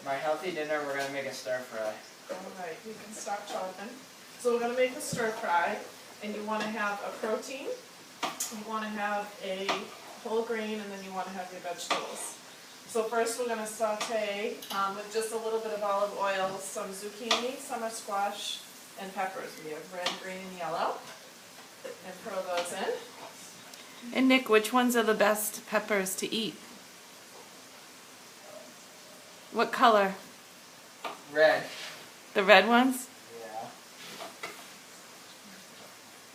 my healthy dinner, we're gonna make a stir fry. Alright, you can stop chopping. So we're gonna make a stir fry, and you wanna have a protein, you wanna have a whole grain, and then you wanna have your vegetables. So first we're gonna saute with just a little bit of olive oil, some zucchini, summer squash, and peppers. We have red, green, and yellow. And throw those in. And Nick, which ones are the best peppers to eat? What color? Red. The red ones? Yeah.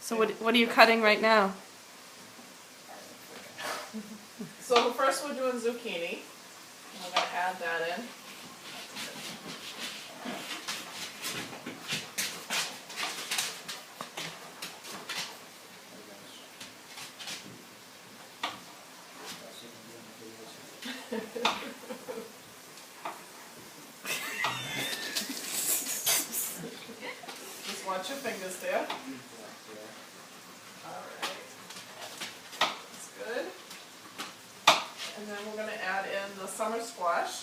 So what are you cutting right now? So first we're doing zucchini. We're gonna add that in. Just watch your fingers there. Alright. That's good. And then we're gonna add in the summer squash.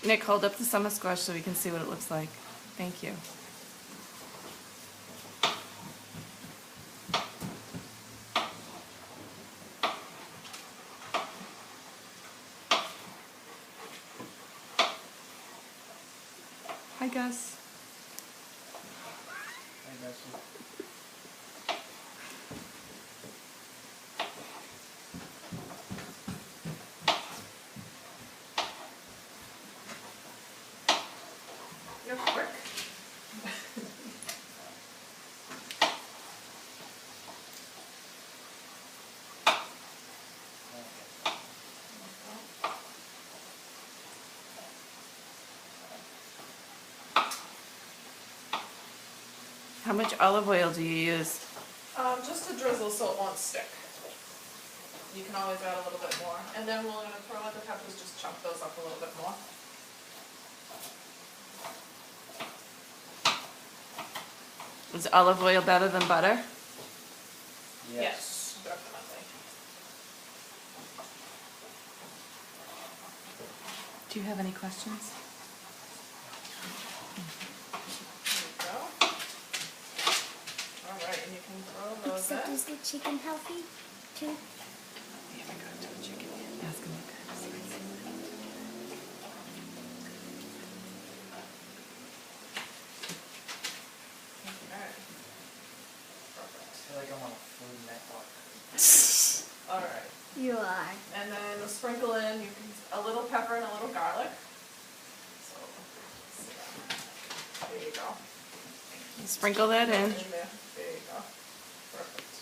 Nick, hold up the summer squash so we can see what it looks like. Thank you. Hi, Gus. I guess so. You're quick. How much olive oil do you use? Just a drizzle so it won't stick. You can always add a little bit more. And then we're gonna throw in the peppers, just chop those up a little bit more. Is olive oil better than butter? Yes, definitely. Do you have any questions? There you go. Alright, and you can throw those So in. is the chicken healthy too? We haven't got to a chicken yet. Ask him what kind of spice. Okay. I Perfect. feel like I'm on a Food Network. Alright. You are. And then we'll sprinkle in, you can, a little pepper and a little garlic. So, there you go. Sprinkle that in. There you go. Perfect.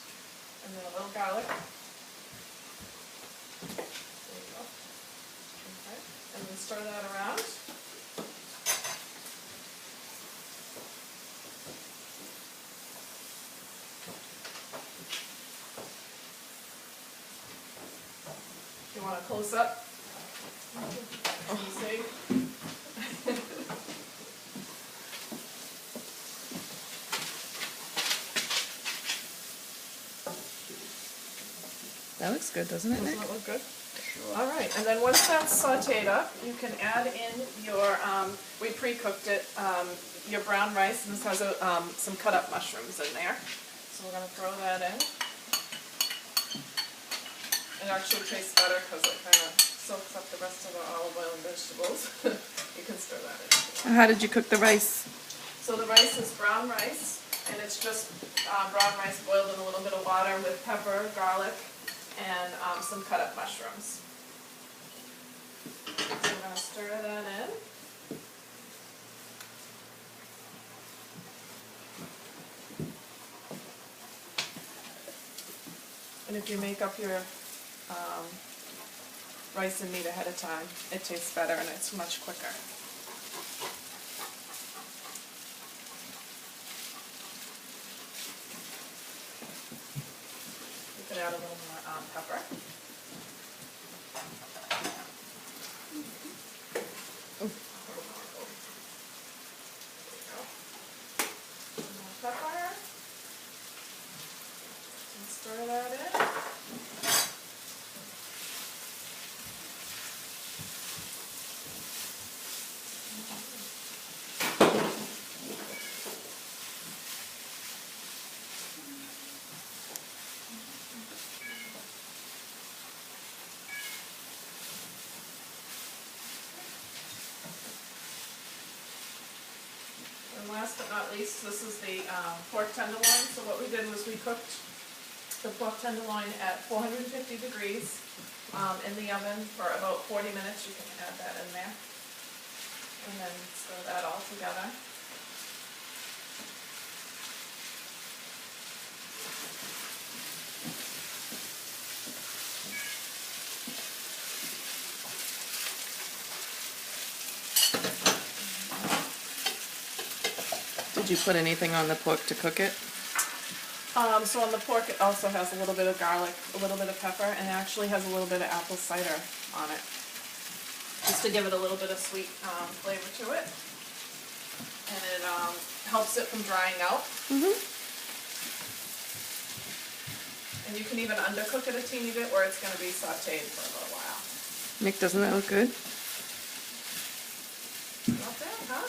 And then a little garlic. There you go. Okay. And then stir that around. You want a close up? Can you see? That looks good, doesn't it, Doesn't Nick? that look good? All right, and then once that's sauteed up, you can add in your, we pre-cooked it, your brown rice, and this has some cut-up mushrooms in there. So we're gonna throw that in. It actually tastes better because it kind of soaks up the rest of the olive oil and vegetables. You can stir that in. How did you cook the rice? So the rice is brown rice, and it's just brown rice boiled in a little bit of water with pepper, garlic, and some cut-up mushrooms. So we're going to stir that in. And if you make up your rice and meat ahead of time, it tastes better and it's much quicker. You could add a little more pepper. Pepper. And stir that in. And last but not least, this is the pork tenderloin. So what we did was we cooked the pork tenderloin at 450 degrees in the oven for about 40 minutes. You can add that in there. And then stir that all together. Did you put anything on the pork to cook it? So on the pork, it also has a little bit of garlic, a little bit of pepper, and it actually has a little bit of apple cider on it, just to give it a little bit of sweet flavor to it. And it helps it from drying out. And you can even undercook it a teeny bit where it's going to be sauteed for a little while. Nick, doesn't that look good? Not bad, huh?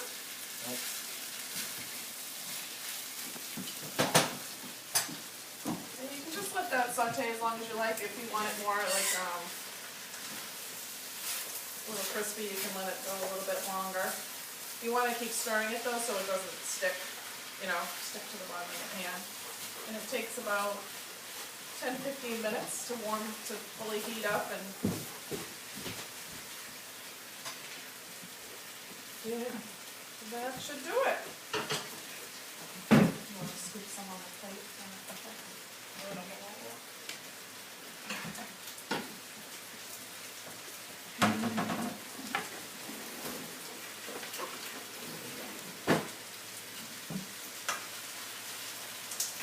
And you can just let that saute as long as you like. If you want it more like a little crispy, you can let it go a little bit longer. You want to keep stirring it though so it doesn't stick, stick to the bottom of the pan. And it takes about 10-15 minutes to fully heat up, and yeah, that should do it. You want to scoop some on the plate?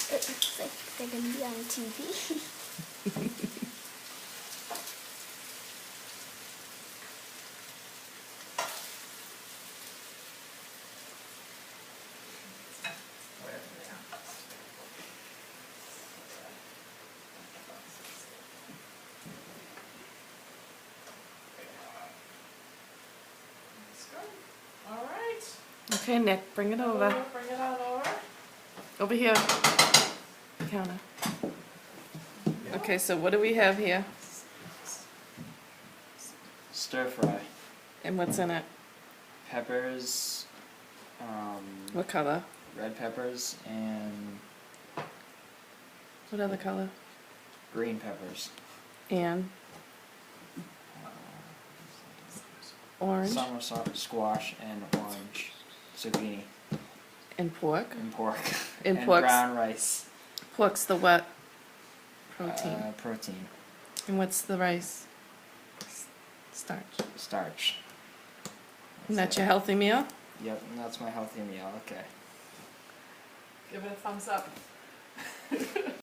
It looks like they're gonna be on TV. All right. Okay, Nick, bring it over. Bring it on over. Over here. Counter. Okay, so what do we have here? Stir fry. And what's in it? Peppers, What color? red peppers, and What other color? green peppers. And orange. Summer squash and orange zucchini. And pork. And pork. And and pork's- brown rice. Pork's the what? Protein. Protein. And what's the rice? Starch. Starch. And that's your healthy meal? Yep, and that's my healthy meal. Okay. Give it a thumbs up.